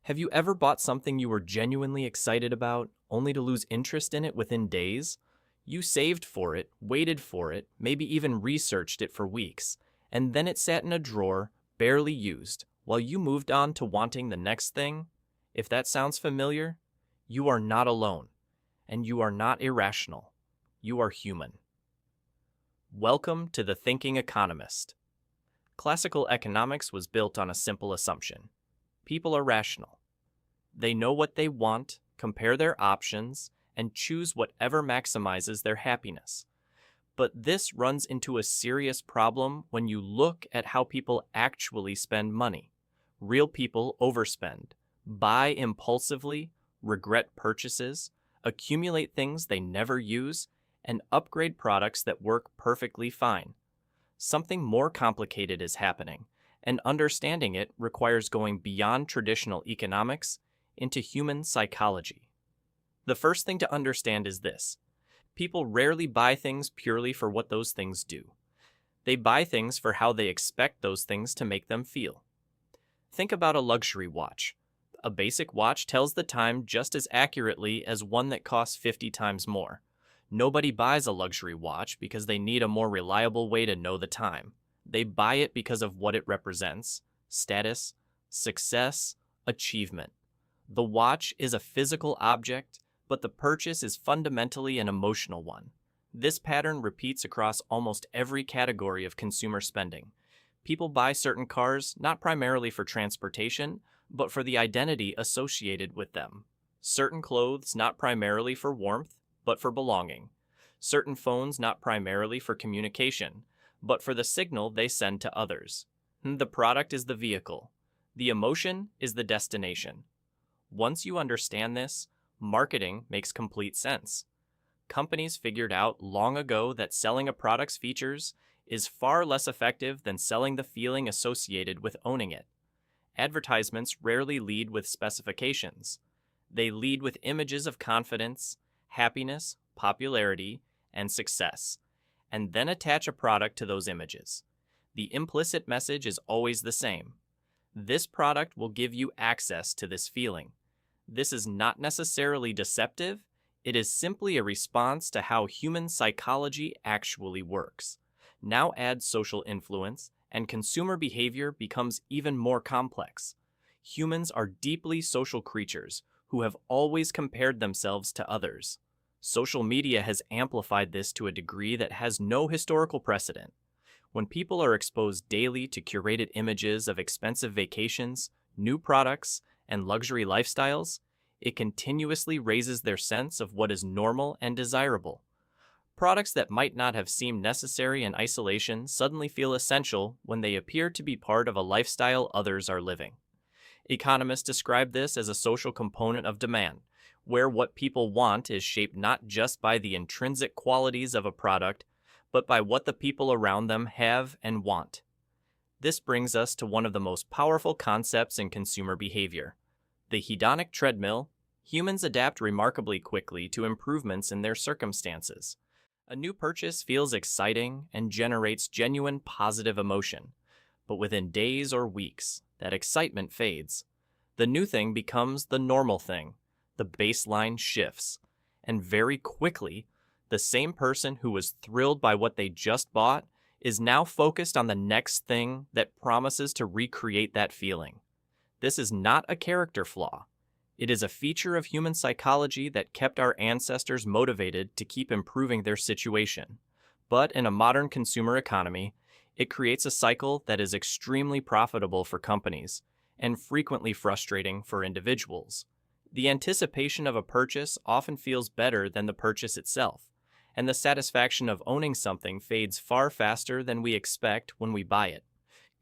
Have you ever bought something you were genuinely excited about, only to lose interest in it within days? You saved for it, waited for it, maybe even researched it for weeks, and then it sat in a drawer, barely used, while you moved on to wanting the next thing? If that sounds familiar, you are not alone, and you are not irrational. You are human. Welcome to the Thinking Economist. Classical economics was built on a simple assumption. People are rational. They know what they want, compare their options, and choose whatever maximizes their happiness. But this runs into a serious problem when you look at how people actually spend money. Real people overspend, buy impulsively, regret purchases, accumulate things they never use, and upgrade products that work perfectly fine. Something more complicated is happening, and understanding it requires going beyond traditional economics into human psychology. The first thing to understand is this. People rarely buy things purely for what those things do. They buy things for how they expect those things to make them feel. Think about a luxury watch. A basic watch tells the time just as accurately as one that costs 50 times more. Nobody buys a luxury watch because they need a more reliable way to know the time. They buy it because of what it represents: status, success, achievement. The watch is a physical object, but the purchase is fundamentally an emotional one. This pattern repeats across almost every category of consumer spending. People buy certain cars not primarily for transportation, but for the identity associated with them. Certain clothes not primarily for warmth, but for belonging. Certain phones not primarily for communication, but for the signal they send to others. The product is the vehicle. The emotion is the destination. Once you understand this, marketing makes complete sense. Companies figured out long ago that selling a product's features is far less effective than selling the feeling associated with owning it. Advertisements rarely lead with specifications. They lead with images of confidence, happiness, popularity, and success, and then attach a product to those images. The implicit message is always the same. This product will give you access to this feeling. This is not necessarily deceptive. It is simply a response to how human psychology actually works. Now add social influence, and consumer behavior becomes even more complex. Humans are deeply social creatures who have always compared themselves to others. Social media has amplified this to a degree that has no historical precedent. When people are exposed daily to curated images of expensive vacations, new products, and luxury lifestyles, it continuously raises their sense of what is normal and desirable. Products that might not have seemed necessary in isolation suddenly feel essential when they appear to be part of a lifestyle others are living. Economists describe this as a social component of demand, where what people want is shaped not just by the intrinsic qualities of a product, but by what the people around them have and want. This brings us to one of the most powerful concepts in consumer behavior. The hedonic treadmill. Humans adapt remarkably quickly to improvements in their circumstances. A new purchase feels exciting and generates genuine positive emotion, but within days or weeks, that excitement fades. The new thing becomes the normal thing. The baseline shifts, and very quickly, the same person who was thrilled by what they just bought is now focused on the next thing that promises to recreate that feeling. This is not a character flaw. It is a feature of human psychology that kept our ancestors motivated to keep improving their situation. But in a modern consumer economy, it creates a cycle that is extremely profitable for companies and frequently frustrating for individuals. The anticipation of a purchase often feels better than the purchase itself, and the satisfaction of owning something fades far faster than we expect when we buy it.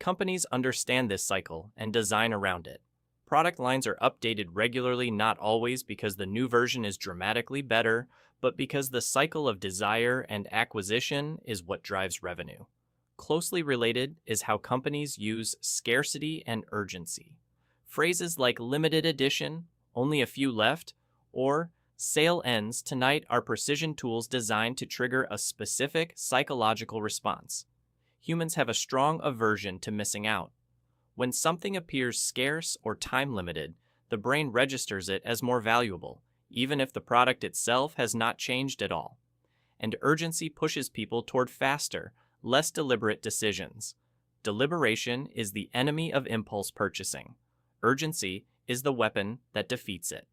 Companies understand this cycle and design around it. Product lines are updated regularly, not always because the new version is dramatically better, but because the cycle of desire and acquisition is what drives revenue. Closely related is how companies use scarcity and urgency. Phrases like limited edition, only a few left, or sale ends tonight are precision tools designed to trigger a specific psychological response. Humans have a strong aversion to missing out. When something appears scarce or time-limited, the brain registers it as more valuable, even if the product itself has not changed at all. And urgency pushes people toward faster, less deliberate decisions. Deliberation is the enemy of impulse purchasing. Urgency is the weapon that defeats it.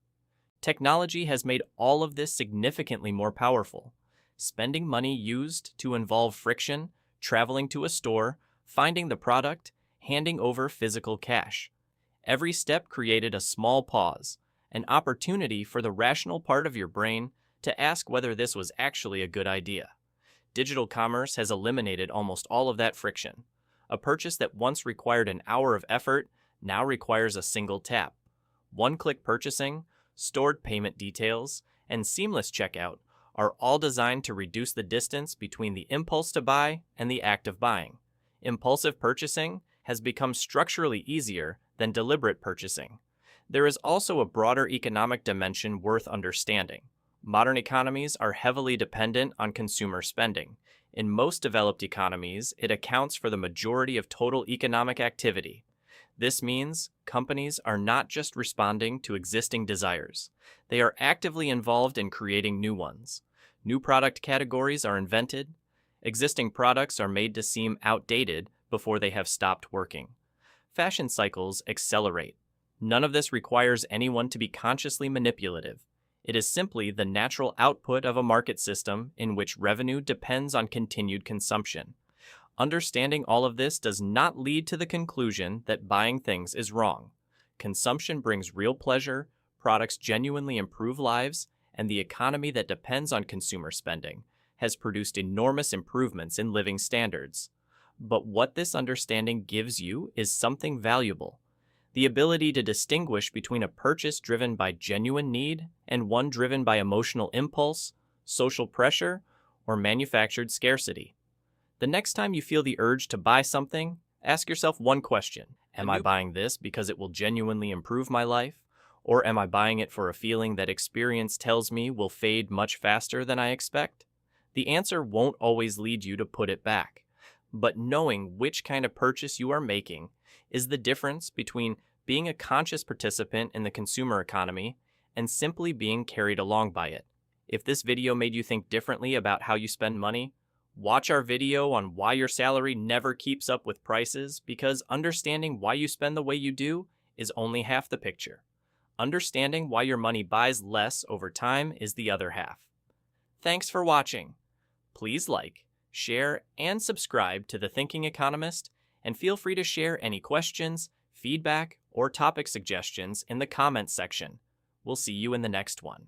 Technology has made all of this significantly more powerful. Spending money used to involve friction, traveling to a store, finding the product, handing over physical cash. Every step created a small pause, an opportunity for the rational part of your brain to ask whether this was actually a good idea. Digital commerce has eliminated almost all of that friction. A purchase that once required an hour of effort now requires a single tap. One-click purchasing, stored payment details, and seamless checkout are all designed to reduce the distance between the impulse to buy and the act of buying. Impulsive purchasing has become structurally easier than deliberate purchasing. There is also a broader economic dimension worth understanding. Modern economies are heavily dependent on consumer spending. In most developed economies, it accounts for the majority of total economic activity. This means companies are not just responding to existing desires. They are actively involved in creating new ones. New product categories are invented. Existing products are made to seem outdated before they have stopped working. Fashion cycles accelerate. None of this requires anyone to be consciously manipulative. It is simply the natural output of a market system in which revenue depends on continued consumption. Understanding all of this does not lead to the conclusion that buying things is wrong. Consumption brings real pleasure, products genuinely improve lives, and the economy that depends on consumer spending has produced enormous improvements in living standards. But what this understanding gives you is something valuable: the ability to distinguish between a purchase driven by genuine need and one driven by emotional impulse, social pressure, or manufactured scarcity. The next time you feel the urge to buy something, ask yourself one question. Am I buying this because it will genuinely improve my life? Or am I buying it for a feeling that experience tells me will fade much faster than I expect? The answer won't always lead you to put it back. But knowing which kind of purchase you are making is the difference between being a conscious participant in the consumer economy and simply being carried along by it. If this video made you think differently about how you spend money, watch our video on why your salary never keeps up with prices, because understanding why you spend the way you do is only half the picture. Understanding why your money buys less over time is the other half. Thanks for watching. Please like, share, and subscribe to The Thinking Economist, and feel free to share any questions, feedback, or topic suggestions in the comments section. We'll see you in the next one.